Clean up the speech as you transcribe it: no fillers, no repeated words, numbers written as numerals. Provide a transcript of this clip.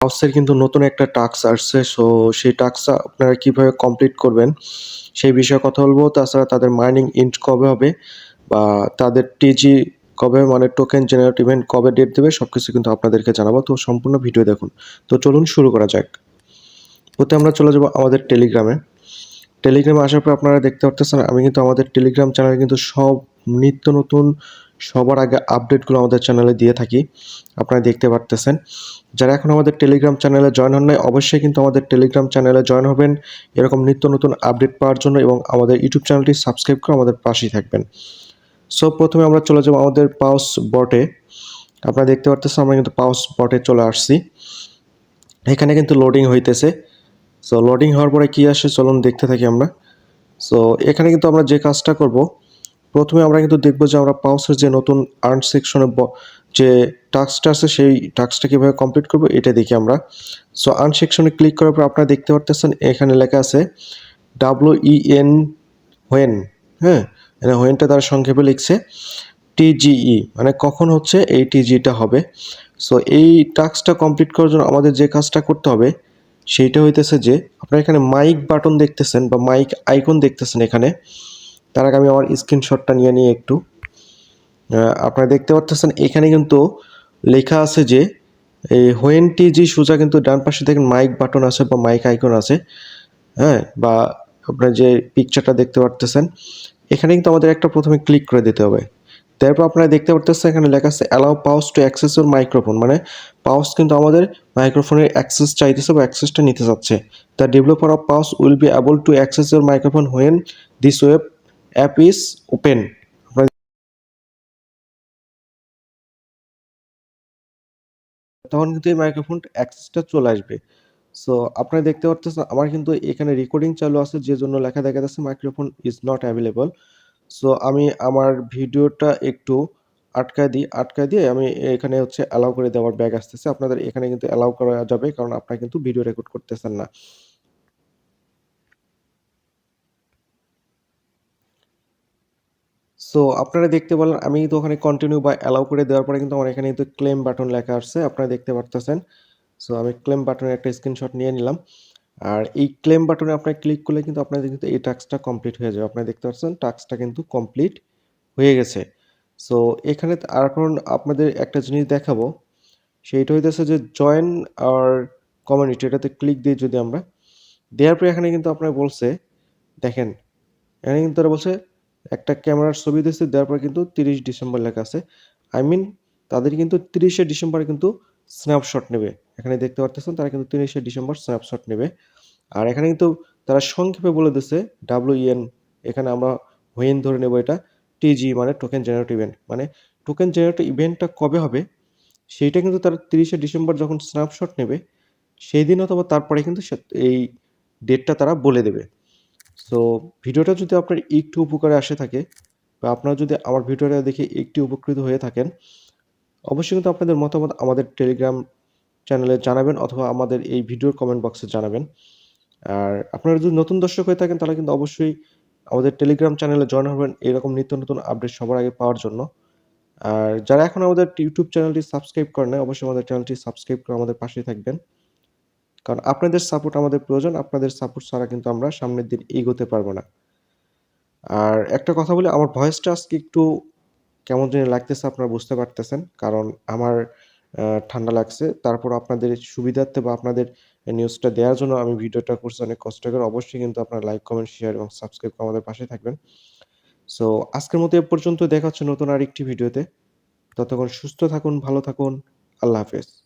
পাউসের কিন্তু নতুন একটা টাস্ক আসছে। সো সেই টাস্কটা আপনারা কিভাবে কমপ্লিট করবেন সেই বিষয়ে কথা বলবো। তাছাড়া তাদের মাইনিং ইন্ট কবে হবে বা তাদের টিজি কবে মানে টোকেন জেনারেট ইভেন্ট কবে ডেট দেবে সবকিছু কিন্তু আপনাদেরকে জানাবো। তো সম্পূর্ণ ভিডিও দেখুন। তো চলুন শুরু করা যাক। প্রথমে আমরা চলে যাব আমাদের টেলিগ্রামে। টেলিগ্রামে আসার পর আপনারা দেখতে পারতেছেন আমি কিন্তু আমাদের টেলিগ্রাম চ্যানেলে কিন্তু সব নিত্য নতুন সবার আগে আপডেটগুলো আমাদের চ্যানেলে দিয়ে থাকি। আপনারা দেখতে পারতেছেন। যারা এখন আমাদের টেলিগ্রাম চ্যানেলে জয়েন হন নাই অবশ্যই কিন্তু আমাদের টেলিগ্রাম চ্যানেলে জয়েন হবেন এরকম নিত্য নতুন আপডেট পাওয়ার জন্য এবং আমাদের ইউটিউব চ্যানেলটি সাবস্ক্রাইব করে আমাদের পাশেই থাকবেন। সো প্রথমে আমরা চলে যাব আমাদের পাউস বটে। আপনারা দেখতে পারতেছেন আমরা কিন্তু পাউস বটে চলে আসছি। এখানে কিন্তু লোডিং হইতেছে। সো লোডিং হওয়ার পরে কী আসে চলুন দেখতে থাকি আমরা। সো এখানে কিন্তু আমরা যে কাজটা করব প্রথমে আমরা কিন্তু দেখব যে আমরা পাউসের যে নতুন আর্ন সেকশনে যে টাস্কটা আছে সেই টাস্কটা কীভাবে কমপ্লিট করব এটা দেখি আমরা। সো আর্ন সেকশনে ক্লিক করার পর আপনারা দেখতে পারতেছেন এখানে লেখা আছে WEN হোয়েন, হ্যাঁ, এটা হোয়েনটা তার সংক্ষেপে লিখছে TGE মানে কখন হচ্ছে এই টিজিটা হবে। সো এই টাস্কটা কমপ্লিট করার জন্য আমাদের যে কাজটা করতে হবে সেইটা হইতেছে যে আপনারা এখানে মাইক বাটন দেখতেছেন বা মাইক আইকন দেখতেছেন এখানে। তার আগে আমি আমার স্ক্রিনশটটা নিয়ে নিই একটু। আপনারা দেখতে পারতেছেন এখানে কিন্তু লেখা আছে যে এই হোয়েন টিজি সোজা কিন্তু ডান পাশে দেখেন মাইক বাটন আছে বা মাইক আইকন আছে, হ্যাঁ, বা আপনারা যে পিকচারটা দেখতে পারতেছেন এখানে কিন্তু আমাদের একটা প্রথমে ক্লিক করে দিতে হবে। তারপর আপনারা দেখতে পারতেছেন এখানে লেখা আছে অ্যালাউ পাউস টু অ্যাক্সেস ইউর মাইক্রোফোন মানে পাউস কিন্তু আমাদের মাইক্রোফোনের অ্যাক্সেস চাইতেছে বা অ্যাক্সেসটা নিতে চাচ্ছে। The developer of pause will be able to access your microphone when this web app is open. তখন কিন্তু এই মাইক্রোফোন অ্যাক্সেসটা চলে আসবে। সো আপনারা দেখতে পারতেছেন আমার কিন্তু এখানে রেকর্ডিং চালু আছে যে জন্য লেখা দেখা যাচ্ছে microphone is not available. So আমি আমার ভিডিওটা একটু আটকায় দিয়ে আমি এখানে হচ্ছে অ্যালাউ করে দেওয়ার ব্যাক আসতেছে। আপনাদের এখানে কিন্তু অ্যালাউ করা যাবে কারণ আপনারা কিন্তু ভিডিও রেকর্ড করতেছেন না। সো আপনারা দেখতে পেলেন আমি কিন্তু ওখানে কন্টিনিউ বা অ্যালাউ করে দেওয়ার পরে কিন্তু আমার এখানে কিন্তু ক্লেম বাটন লেখা আসছে। আপনারা দেখতে পারতেছেন। সো আমি ক্লেম বাটনের একটা স্ক্রিনশট নিয়ে নিলাম। আর এই ক্লেম বাটনে আপনারা ক্লিক করলে কিন্তু আপনাদের কিন্তু এই টাস্কটা কমপ্লিট হয়ে যাবে। আপনারা দেখতে পাচ্ছেন টাস্কটা কিন্তু কমপ্লিট হয়ে গেছে। সো এখানে আর এখন আপনাদের একটা জিনিস দেখাবো। সেইটা হইতেছে যে জয়েন আওয়ার কমিউনিটি এটাতে ক্লিক দিই যদি আমরা, দেওয়ার পরে এখানে কিন্তু আপনার বলছে দেখেন, এখানে কিন্তু তারা বলছে একটা ক্যামেরার ছবি দিয়েছে দেওয়ার পরে কিন্তু 30 ডিসেম্বর লেখা আছে। আই মিন তাদের কিন্তু 30শে ডিসেম্বরে কিন্তু স্ন্যাপশট নেবে। এখানে দেখতে পারতেছেন তারা কিন্তু 30শে ডিসেম্বর স্ন্যাপশট নেবে। আর এখানে কিন্তু তারা সংক্ষেপে বলে দিছে WEN, এখানে আমরা হোয়েন ধরে নেব এটা, TG মানে টোকেন জেনারেট ইভেন্ট। মানে টোকেন জেনারেট ইভেন্টটা কবে হবে সেইটা কিন্তু তারা 30শে ডিসেম্বর যখন স্ন্যাপশট নেবে সেই দিন অথবা তারপরে কিন্তু এই ডেটটা তারা বলে দেবে। সো ভিডিওটা যদি আপনার একটু উপকারে আসে থাকে বা আপনারা যদি আমার ভিডিওটা দেখে একটু উপকৃত হয়ে থাকেন অবশ্যই কিন্তু আপনাদের মতামত আমাদের টেলিগ্রাম চ্যানেলে জানাবেন অথবা আমাদের এই ভিডিওর কমেন্ট বক্সে জানাবেন। আর আপনারা যদি নতুন দর্শক হয়ে থাকেন তাহলে কিন্তু অবশ্যই আমাদের টেলিগ্রাম চ্যানেলে জয়েন হবেন এরকম নিত্য নতুন আপডেট সবার আগে পাওয়ার জন্য। আর যারা এখন আমাদের ইউটিউব চ্যানেলটি সাবস্ক্রাইব করেন নাই অবশ্যই আমাদের চ্যানেলটি সাবস্ক্রাইব করে আমাদের পাশেই থাকবেন। কারণ আপনাদের সাপোর্ট আমাদের প্রয়োজন। আপনাদের সাপোর্ট ছাড়া কিন্তু আমরা সামনের দিন এগোতে পারবো না। আর একটা কথা বলি আমার ভয়েসটা আজকে একটু কেমন জানি লাগতেছে আপনারা বুঝতে পারতেছেন। কারণ আমার ঠান্ডা লাগছে। তারপরও আপনাদের সুবিধার্থে বা আপনাদের নিউজটা দেওয়ার জন্য আমি ভিডিওটা করছি অনেক কষ্ট করে। অবশ্যই কিন্তু আপনারা লাইক, কমেন্ট, শেয়ার এবং সাবস্ক্রাইব করে আমাদের পাশে থাকবেন। সো আজকের মতো এ পর্যন্ত দেখা হচ্ছে নতুন আরেকটি ভিডিওতে। ততক্ষণ সুস্থ থাকুন, ভালো থাকুন। আল্লাহ হাফেজ।